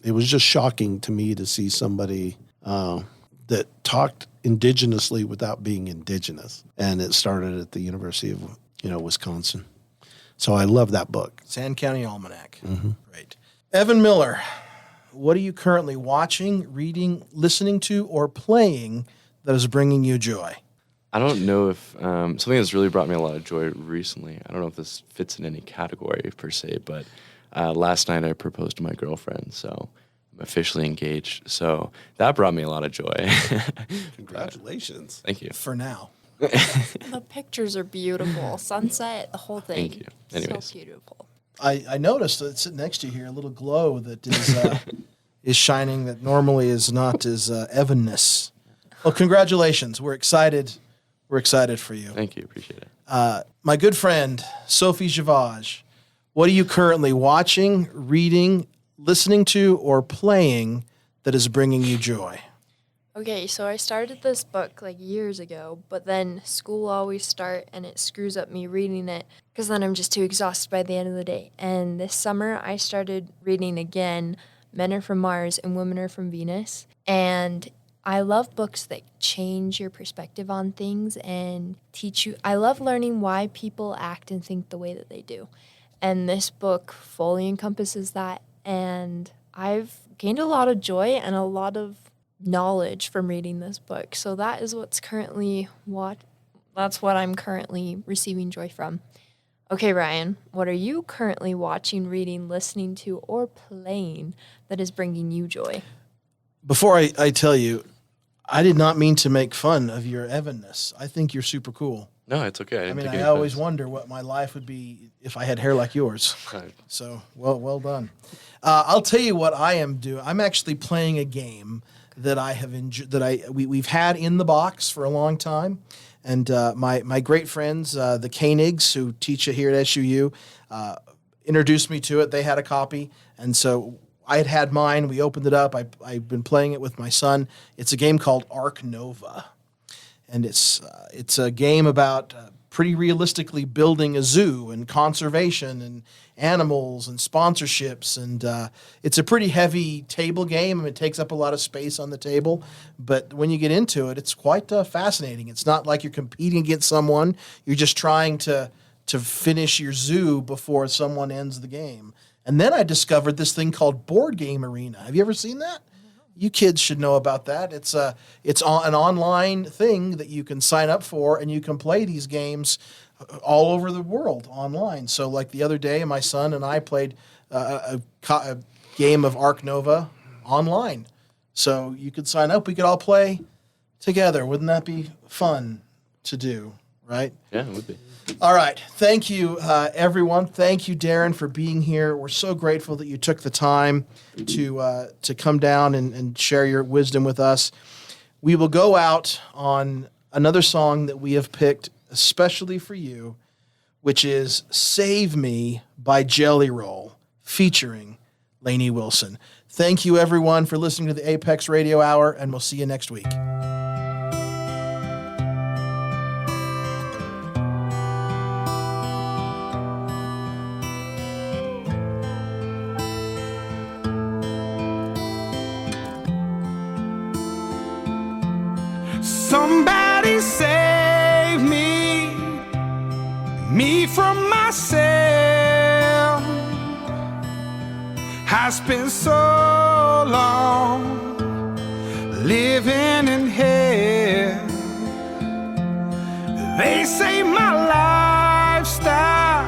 it was just shocking to me to see somebody that talked indigenously without being indigenous. And it started at the University of, Wisconsin. So I love that book. Sand County Almanac. Mm-hmm. Great. Evan Miller, what are you currently watching, reading, listening to, or playing that is bringing you joy? I don't know if something that's really brought me a lot of joy recently. I don't know if this fits in any category per se, but last night I proposed to my girlfriend, so I'm officially engaged. So that brought me a lot of joy. Congratulations. Thank you. For now. The pictures are beautiful. Sunset, the whole thing. Thank you. Anyways. So beautiful. I noticed that sitting next to you here, a little glow that is shining that normally is not as evenness. Well, congratulations. We're excited. We're excited for you. Thank you. Appreciate it. My good friend, Sophie Javage, what are you currently watching, reading, listening to, or playing that is bringing you joy? Okay, so I started this book like years ago, but then school always start and it screws up me reading it because then I'm just too exhausted by the end of the day. And this summer I started reading again Men Are From Mars and Women Are From Venus. And I love books that change your perspective on things and teach you. I love learning why people act and think the way that they do. And this book fully encompasses that. And I've gained a lot of joy and a lot of knowledge from reading this book. So that is that's what I'm currently receiving joy from. Okay, Ryan, what are you currently watching, reading, listening to, or playing that is bringing you joy? Before I tell you, I did not mean to make fun of your evenness. I think you're super cool. No, it's okay. I always wonder what my life would be if I had hair like yours. Right. So, well done. I'll tell you what I am doing. I'm actually playing a game that I have we've had in the box for a long time, and my great friends, the Koenigs, who teach here at SUU, introduced me to it. They had a copy, and so I had mine. We opened it up. I've been playing it with my son. It's a game called Ark Nova, and it's a game about pretty realistically building a zoo and conservation and animals and sponsorships, and it's a pretty heavy table game. I mean, it takes up a lot of space on the table, but when you get into it, it's quite fascinating. It's not like you're competing against someone. You're just trying to finish your zoo before someone ends the game. And then I discovered this thing called Board Game Arena. Have you ever seen that? You kids should know about that. It's an online thing that you can sign up for, and you can play these games all over the world online. So like the other day, my son and I played a game of Ark Nova online. So you could sign up. We could all play together. Wouldn't that be fun to do, right? Yeah, it would be. All right. Thank you, everyone. Thank you, Darren, for being here. We're so grateful that you took the time to come down and share your wisdom with us. We will go out on another song that we have picked especially for you, which is Save Me by Jelly Roll, featuring Lainey Wilson. Thank you, everyone, for listening to the A.P.E.X. Radio Hour, and we'll see you next week. Somebody save me from myself. I spent so long living in hell. They say my lifestyle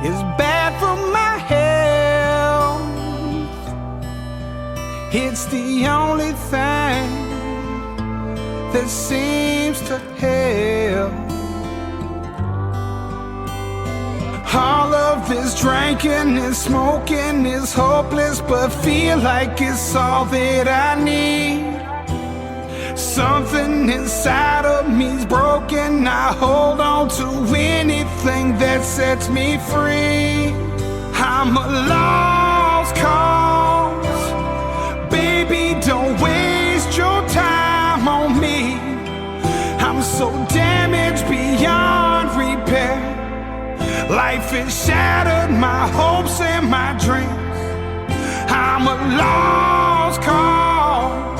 is bad for my health. It's the only thing that seems to help. All of this drinking and smoking is hopeless, but feel like it's all that I need. Something inside of me's broken. I hold on to anything that sets me free. I'm a lost cause. Baby, don't waste your time on me. I'm so damaged beyond repair. Life has shattered my hopes and my dreams. I'm a lost cause.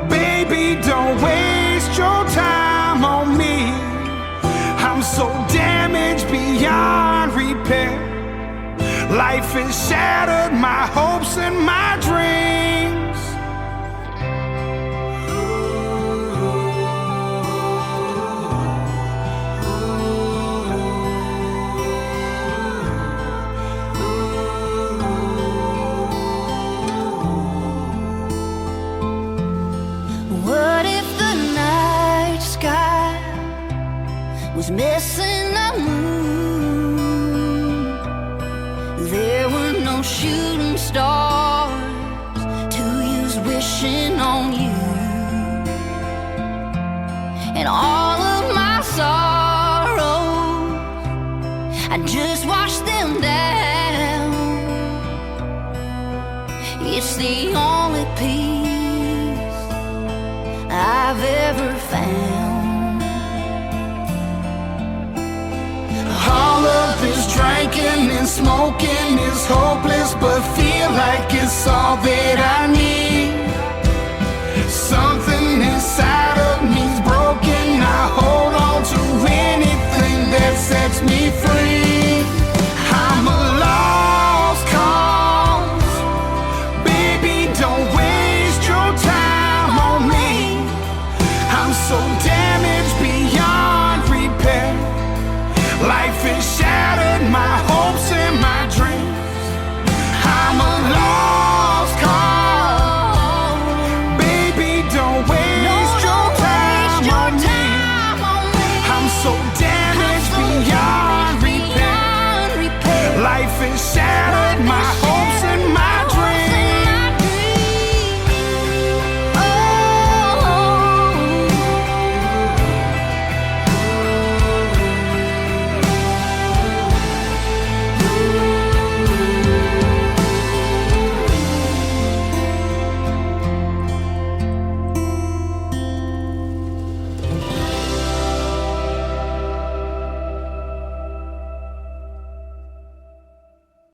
Baby, don't waste your time on me. I'm so damaged beyond repair. Life has shattered my hopes and my dreams. wishing on you. And all of my sorrows, I just wash them down. It's the only peace I've ever found. All of this drinking and smoking is hopeless, but feel like it's all that I need. Something inside of me's broken. I hold on to anything that sets me free. I'm a lost cause. Baby, don't waste your time on me. I'm so damaged beyond repair. Life has shattered my hopes and my dreams.